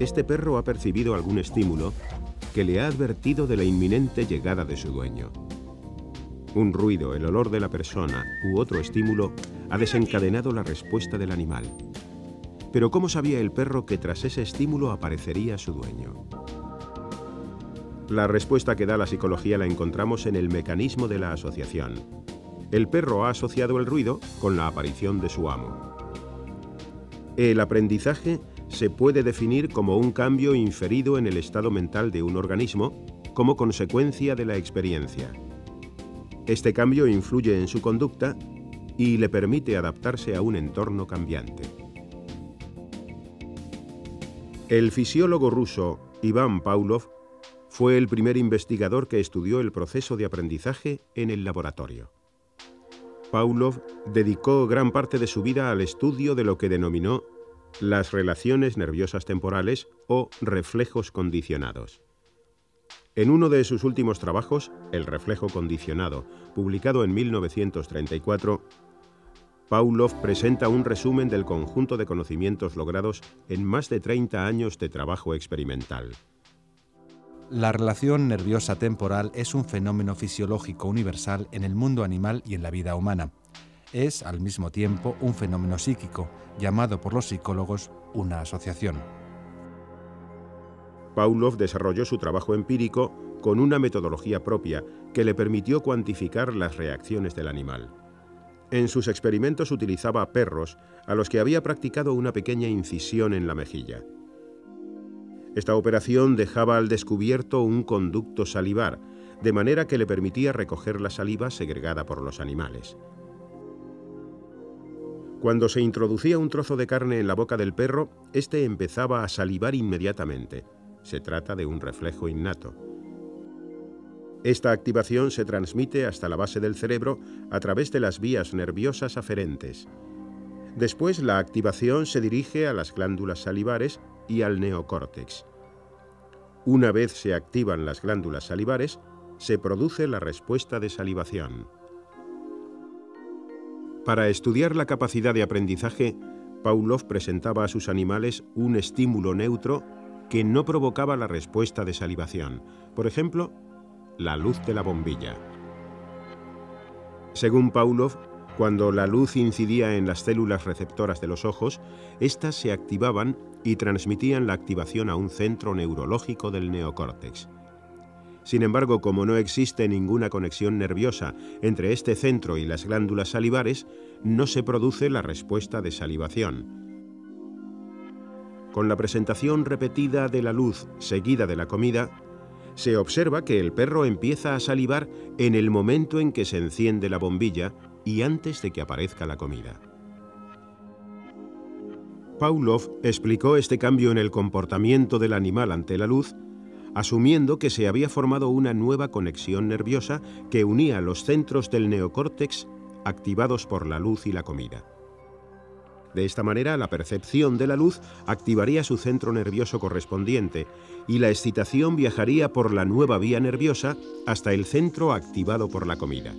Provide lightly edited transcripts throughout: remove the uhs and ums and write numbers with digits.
este perro ha percibido algún estímulo que le ha advertido de la inminente llegada de su dueño. Un ruido, el olor de la persona u otro estímulo ha desencadenado la respuesta del animal. Pero ¿cómo sabía el perro que tras ese estímulo aparecería su dueño? La respuesta que da la psicología la encontramos en el mecanismo de la asociación. El perro ha asociado el ruido con la aparición de su amo. El aprendizaje se puede definir como un cambio inferido en el estado mental de un organismo como consecuencia de la experiencia. Este cambio influye en su conducta y le permite adaptarse a un entorno cambiante. El fisiólogo ruso Iván Pavlov fue el primer investigador que estudió el proceso de aprendizaje en el laboratorio. Pavlov dedicó gran parte de su vida al estudio de lo que denominó las relaciones nerviosas temporales o reflejos condicionados. En uno de sus últimos trabajos, El reflejo condicionado, publicado en 1934, Pavlov presenta un resumen del conjunto de conocimientos logrados en más de 30 años de trabajo experimental. La relación nerviosa temporal es un fenómeno fisiológico universal en el mundo animal y en la vida humana. Es, al mismo tiempo, un fenómeno psíquico, llamado por los psicólogos una asociación. Pavlov desarrolló su trabajo empírico con una metodología propia que le permitió cuantificar las reacciones del animal. En sus experimentos utilizaba perros a los que había practicado una pequeña incisión en la mejilla. Esta operación dejaba al descubierto un conducto salivar, de manera que le permitía recoger la saliva segregada por los animales. Cuando se introducía un trozo de carne en la boca del perro, éste empezaba a salivar inmediatamente. Se trata de un reflejo innato. Esta activación se transmite hasta la base del cerebro a través de las vías nerviosas aferentes. Después, la activación se dirige a las glándulas salivares y al neocórtex. Una vez se activan las glándulas salivares, se produce la respuesta de salivación. Para estudiar la capacidad de aprendizaje, Pavlov presentaba a sus animales un estímulo neutro que no provocaba la respuesta de salivación. Por ejemplo, la luz de la bombilla. Según Pavlov, cuando la luz incidía en las células receptoras de los ojos, éstas se activaban y transmitían la activación a un centro neurológico del neocórtex. Sin embargo, como no existe ninguna conexión nerviosa entre este centro y las glándulas salivares, no se produce la respuesta de salivación. Con la presentación repetida de la luz seguida de la comida, se observa que el perro empieza a salivar en el momento en que se enciende la bombilla y antes de que aparezca la comida. Pavlov explicó este cambio en el comportamiento del animal ante la luz, asumiendo que se había formado una nueva conexión nerviosa que unía los centros del neocórtex activados por la luz y la comida. De esta manera, la percepción de la luz activaría su centro nervioso correspondiente y la excitación viajaría por la nueva vía nerviosa hasta el centro activado por la comida.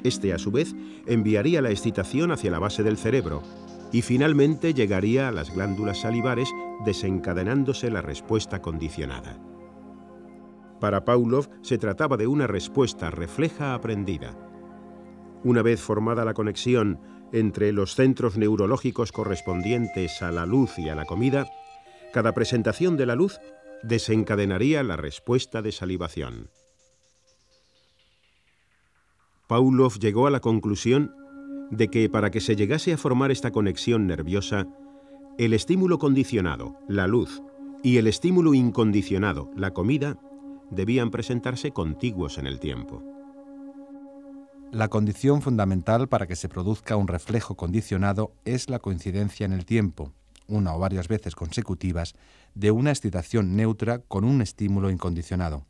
Este, a su vez, enviaría la excitación hacia la base del cerebro y finalmente llegaría a las glándulas salivares, desencadenándose la respuesta condicionada. Para Pavlov se trataba de una respuesta refleja aprendida. Una vez formada la conexión entre los centros neurológicos correspondientes a la luz y a la comida, cada presentación de la luz desencadenaría la respuesta de salivación. Pavlov llegó a la conclusión de que para que se llegase a formar esta conexión nerviosa, el estímulo condicionado, la luz, y el estímulo incondicionado, la comida, debían presentarse contiguos en el tiempo. La condición fundamental para que se produzca un reflejo condicionado es la coincidencia en el tiempo, una o varias veces consecutivas, de una excitación neutra con un estímulo incondicionado.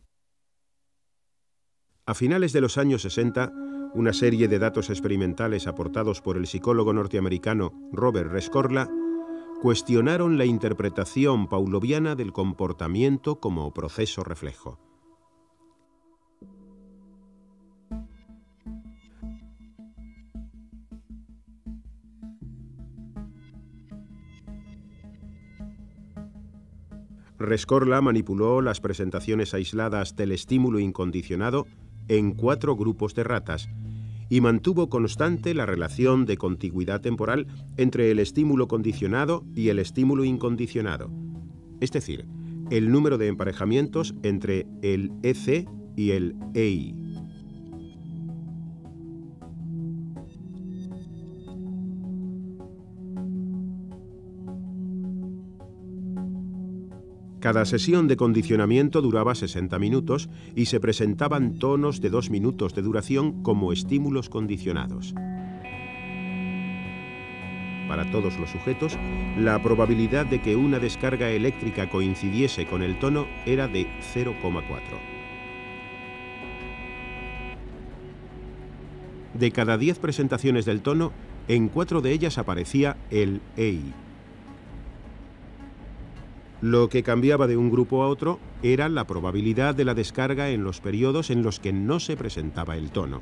A finales de los años 60, una serie de datos experimentales aportados por el psicólogo norteamericano Robert Rescorla cuestionaron la interpretación pavloviana del comportamiento como proceso reflejo. Rescorla manipuló las presentaciones aisladas del estímulo incondicionado en 4 grupos de ratas y mantuvo constante la relación de contigüidad temporal entre el estímulo condicionado y el estímulo incondicionado, es decir, el número de emparejamientos entre el EC y el EI. Cada sesión de condicionamiento duraba 60 minutos y se presentaban tonos de 2 minutos de duración como estímulos condicionados. Para todos los sujetos, la probabilidad de que una descarga eléctrica coincidiese con el tono era de 0,4. De cada 10 presentaciones del tono, en 4 de ellas aparecía el EI. Lo que cambiaba de un grupo a otro era la probabilidad de la descarga en los periodos en los que no se presentaba el tono.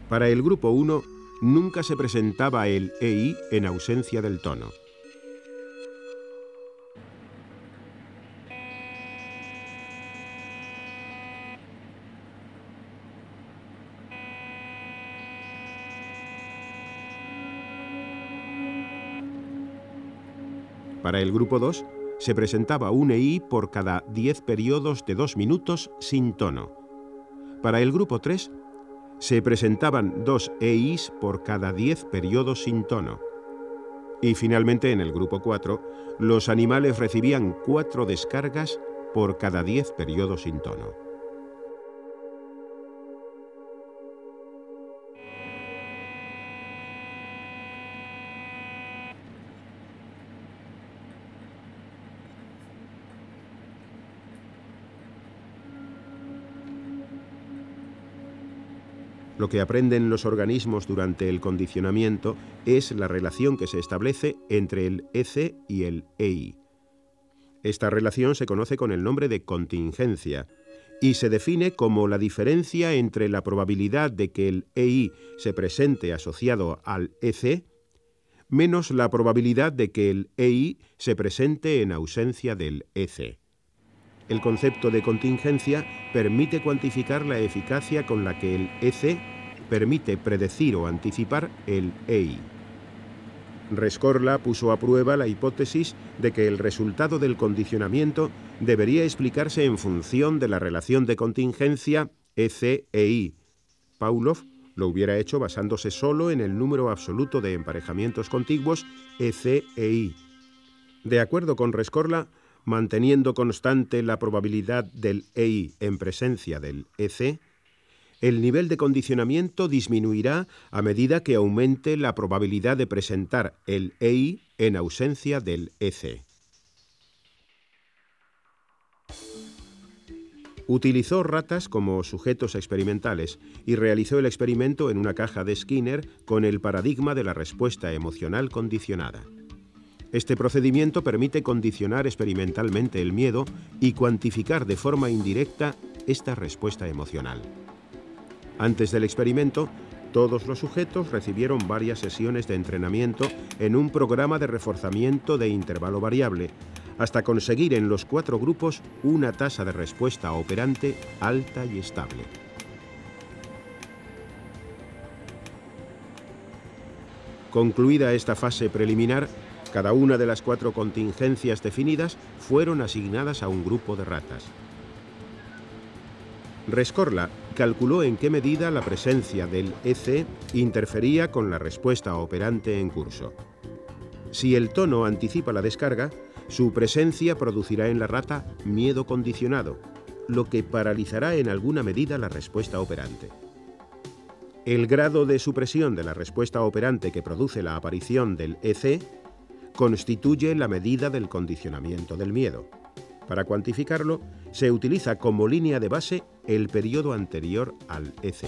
Para el grupo 1, nunca se presentaba el EI en ausencia del tono. Para el grupo 2, se presentaba un EI por cada 10 periodos de 2 minutos sin tono. Para el grupo 3, se presentaban 2 EIs por cada 10 periodos sin tono. Y finalmente, en el grupo 4, los animales recibían 4 descargas por cada 10 periodos sin tono. Lo que aprenden los organismos durante el condicionamiento es la relación que se establece entre el EC y el EI. Esta relación se conoce con el nombre de contingencia y se define como la diferencia entre la probabilidad de que el EI se presente asociado al EC menos la probabilidad de que el EI se presente en ausencia del EC. El concepto de contingencia permite cuantificar la eficacia con la que el EC permite predecir o anticipar el EI. Rescorla puso a prueba la hipótesis de que el resultado del condicionamiento debería explicarse en función de la relación de contingencia EC-EI. Pavlov lo hubiera hecho basándose solo en el número absoluto de emparejamientos contiguos EC-EI. De acuerdo con Rescorla, manteniendo constante la probabilidad del EI en presencia del EC, el nivel de condicionamiento disminuirá a medida que aumente la probabilidad de presentar el EI en ausencia del EC. Utilizó ratas como sujetos experimentales y realizó el experimento en una caja de Skinner con el paradigma de la respuesta emocional condicionada. Este procedimiento permite condicionar experimentalmente el miedo y cuantificar de forma indirecta esta respuesta emocional. Antes del experimento, todos los sujetos recibieron varias sesiones de entrenamiento en un programa de reforzamiento de intervalo variable, hasta conseguir en los 4 grupos una tasa de respuesta operante alta y estable. Concluida esta fase preliminar, cada una de las 4 contingencias definidas fueron asignadas a un grupo de ratas. Rescorla calculó en qué medida la presencia del EC interfería con la respuesta operante en curso. Si el tono anticipa la descarga, su presencia producirá en la rata miedo condicionado, lo que paralizará en alguna medida la respuesta operante. El grado de supresión de la respuesta operante que produce la aparición del EC constituye la medida del condicionamiento del miedo. Para cuantificarlo, se utiliza como línea de base el periodo anterior al EC.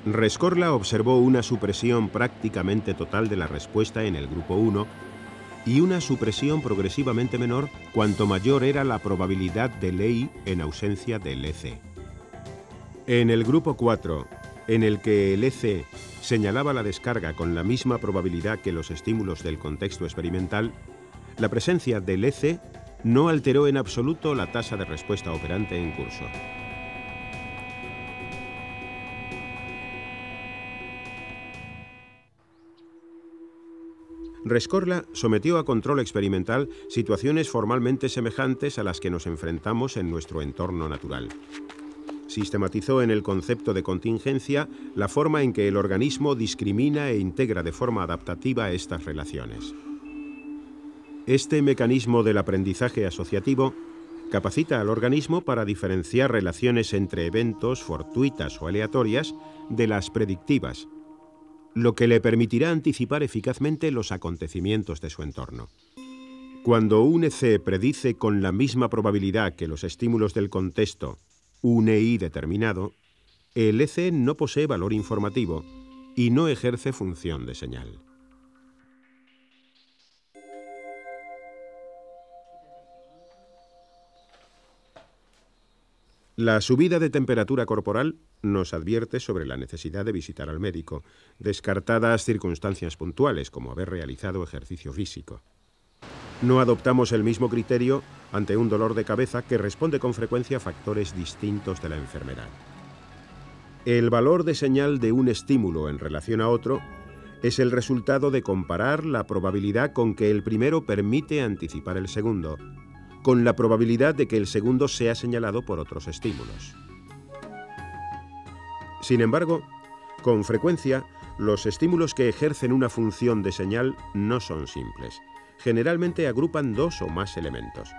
Rescorla observó una supresión prácticamente total de la respuesta en el grupo 1 y una supresión progresivamente menor cuanto mayor era la probabilidad del EI en ausencia del EC. En el grupo 4, en el que el EC señalaba la descarga con la misma probabilidad que los estímulos del contexto experimental, la presencia del EC no alteró en absoluto la tasa de respuesta operante en curso. Rescorla sometió a control experimental situaciones formalmente semejantes a las que nos enfrentamos en nuestro entorno natural. Sistematizó en el concepto de contingencia la forma en que el organismo discrimina e integra de forma adaptativa estas relaciones. Este mecanismo del aprendizaje asociativo capacita al organismo para diferenciar relaciones entre eventos fortuitas o aleatorias de las predictivas, lo que le permitirá anticipar eficazmente los acontecimientos de su entorno. Cuando un EC predice con la misma probabilidad que los estímulos del contexto un EI determinado, el EC no posee valor informativo y no ejerce función de señal. La subida de temperatura corporal nos advierte sobre la necesidad de visitar al médico, descartadas circunstancias puntuales como haber realizado ejercicio físico. No adoptamos el mismo criterio ante un dolor de cabeza que responde con frecuencia a factores distintos de la enfermedad. El valor de señal de un estímulo en relación a otro es el resultado de comparar la probabilidad con que el primero permite anticipar el segundo, con la probabilidad de que el segundo sea señalado por otros estímulos. Sin embargo, con frecuencia, los estímulos que ejercen una función de señal no son simples. Generalmente agrupan dos o más elementos.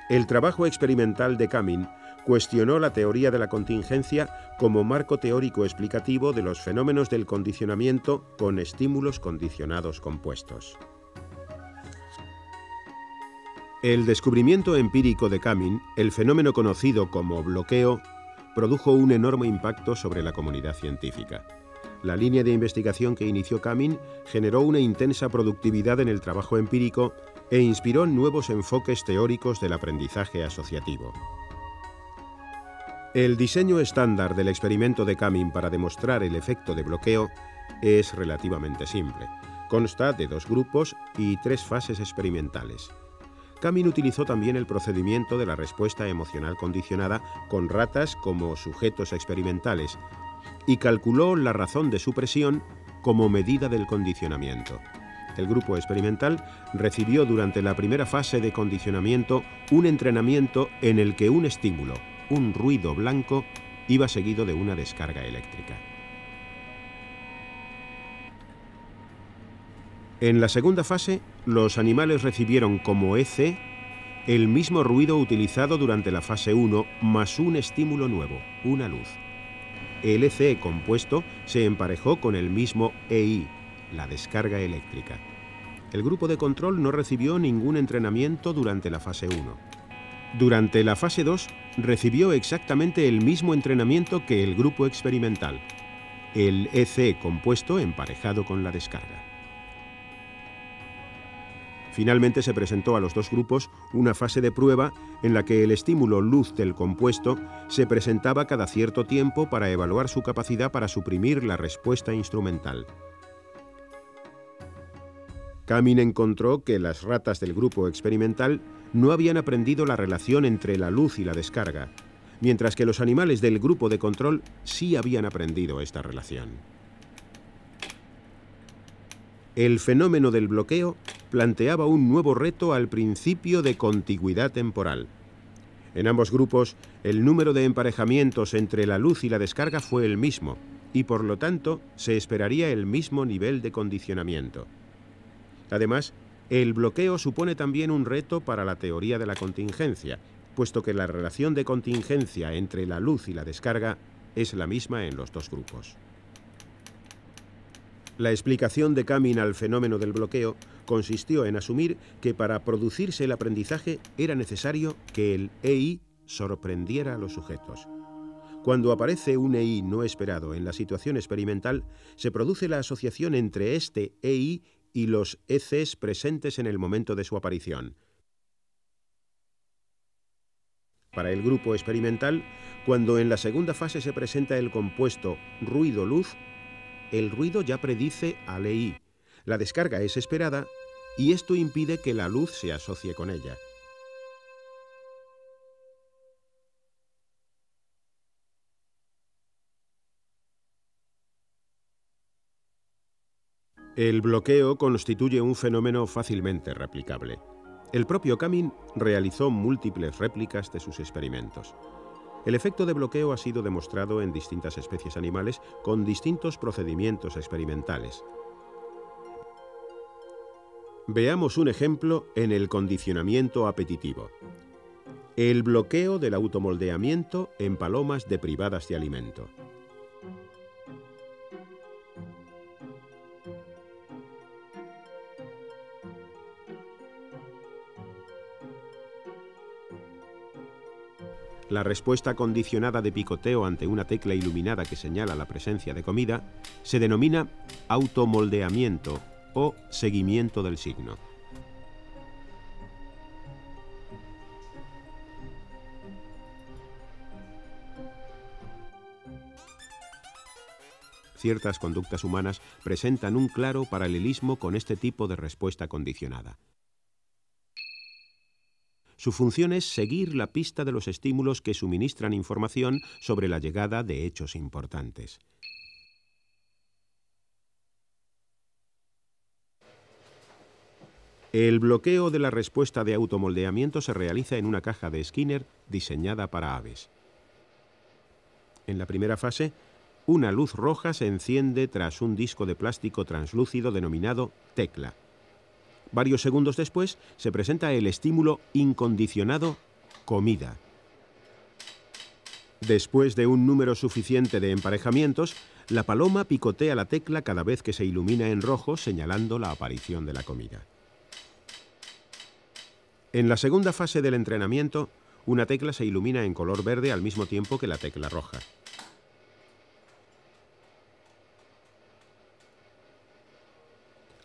El trabajo experimental de Kamin cuestionó la teoría de la contingencia como marco teórico explicativo de los fenómenos del condicionamiento con estímulos condicionados compuestos. El descubrimiento empírico de Kamin, el fenómeno conocido como bloqueo, produjo un enorme impacto sobre la comunidad científica. La línea de investigación que inició Kamin generó una intensa productividad en el trabajo empírico e inspiró nuevos enfoques teóricos del aprendizaje asociativo. El diseño estándar del experimento de Kamin para demostrar el efecto de bloqueo es relativamente simple. Consta de 2 grupos y 3 fases experimentales. Kamin utilizó también el procedimiento de la respuesta emocional condicionada con ratas como sujetos experimentales y calculó la razón de supresión como medida del condicionamiento. El grupo experimental recibió durante la primera fase de condicionamiento un entrenamiento en el que un estímulo, un ruido blanco, iba seguido de una descarga eléctrica. En la segunda fase, los animales recibieron como EC el mismo ruido utilizado durante la fase 1 más un estímulo nuevo, una luz. El EC compuesto se emparejó con el mismo EI, la descarga eléctrica. El grupo de control no recibió ningún entrenamiento durante la fase 1. Durante la fase 2 recibió exactamente el mismo entrenamiento que el grupo experimental, el EC compuesto emparejado con la descarga. Finalmente se presentó a los 2 grupos una fase de prueba en la que el estímulo luz del compuesto se presentaba cada cierto tiempo para evaluar su capacidad para suprimir la respuesta instrumental. Kamin encontró que las ratas del grupo experimental no habían aprendido la relación entre la luz y la descarga, mientras que los animales del grupo de control sí habían aprendido esta relación. El fenómeno del bloqueo planteaba un nuevo reto al principio de contigüidad temporal. En ambos grupos, el número de emparejamientos entre la luz y la descarga fue el mismo, y por lo tanto se esperaría el mismo nivel de condicionamiento. Además, el bloqueo supone también un reto para la teoría de la contingencia, puesto que la relación de contingencia entre la luz y la descarga es la misma en los 2 grupos. La explicación de Kamin al fenómeno del bloqueo consistió en asumir que para producirse el aprendizaje era necesario que el EI sorprendiera a los sujetos. Cuando aparece un EI no esperado en la situación experimental, se produce la asociación entre este EI y los ECs presentes en el momento de su aparición. Para el grupo experimental, cuando en la segunda fase se presenta el compuesto ruido-luz, el ruido ya predice al EI, la descarga es esperada y esto impide que la luz se asocie con ella. El bloqueo constituye un fenómeno fácilmente replicable. El propio Kamin realizó múltiples réplicas de sus experimentos. El efecto de bloqueo ha sido demostrado en distintas especies animales con distintos procedimientos experimentales. Veamos un ejemplo en el condicionamiento apetitivo. El bloqueo del automoldeamiento en palomas deprivadas de alimento. La respuesta condicionada de picoteo ante una tecla iluminada que señala la presencia de comida se denomina automoldeamiento o seguimiento del signo. Ciertas conductas humanas presentan un claro paralelismo con este tipo de respuesta condicionada. Su función es seguir la pista de los estímulos que suministran información sobre la llegada de hechos importantes. El bloqueo de la respuesta de automoldeamiento se realiza en una caja de Skinner diseñada para aves. En la primera fase, una luz roja se enciende tras un disco de plástico translúcido denominado tecla. Varios segundos después se presenta el estímulo incondicionado comida. Después de un número suficiente de emparejamientos, la paloma picotea la tecla cada vez que se ilumina en rojo, señalando la aparición de la comida. En la segunda fase del entrenamiento, una tecla se ilumina en color verde al mismo tiempo que la tecla roja.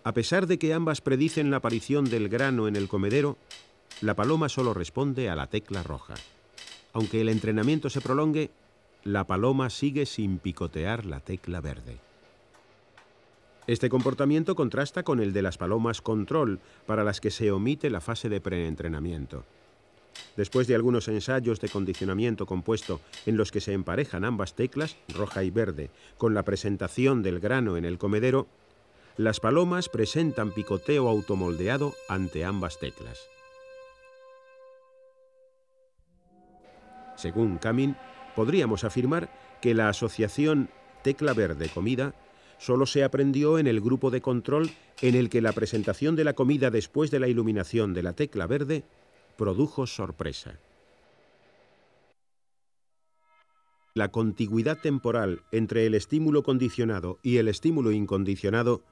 A pesar de que ambas predicen la aparición del grano en el comedero, la paloma solo responde a la tecla roja. Aunque el entrenamiento se prolongue, la paloma sigue sin picotear la tecla verde. Este comportamiento contrasta con el de las palomas control, para las que se omite la fase de preentrenamiento. Después de algunos ensayos de condicionamiento compuesto en los que se emparejan ambas teclas, roja y verde, con la presentación del grano en el comedero, las palomas presentan picoteo automoldeado ante ambas teclas. Según Kamin, podríamos afirmar que la asociación tecla verde comida solo se aprendió en el grupo de control en el que la presentación de la comida después de la iluminación de la tecla verde produjo sorpresa. La contigüidad temporal entre el estímulo condicionado y el estímulo incondicionado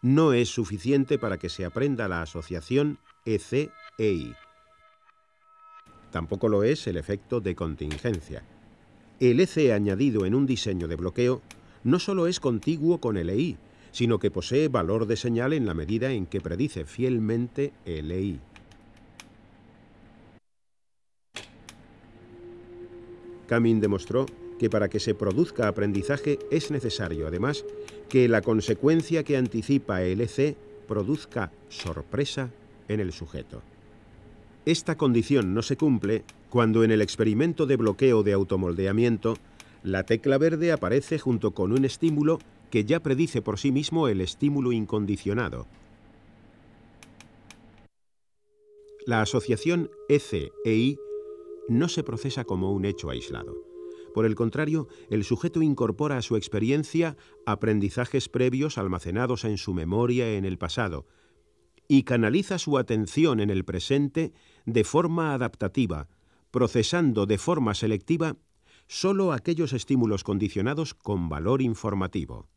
no es suficiente para que se aprenda la asociación EC-EI. Tampoco lo es el efecto de contingencia. El EC añadido en un diseño de bloqueo no solo es contiguo con el EI, sino que posee valor de señal en la medida en que predice fielmente el EI. Kamin demostró que para que se produzca aprendizaje es necesario, además, que la consecuencia que anticipa el EC produzca sorpresa en el sujeto. Esta condición no se cumple cuando en el experimento de bloqueo de automoldeamiento la tecla verde aparece junto con un estímulo que ya predice por sí mismo el estímulo incondicionado. La asociación EC-EI no se procesa como un hecho aislado. Por el contrario, el sujeto incorpora a su experiencia aprendizajes previos almacenados en su memoria en el pasado y canaliza su atención en el presente de forma adaptativa, procesando de forma selectiva solo aquellos estímulos condicionados con valor informativo.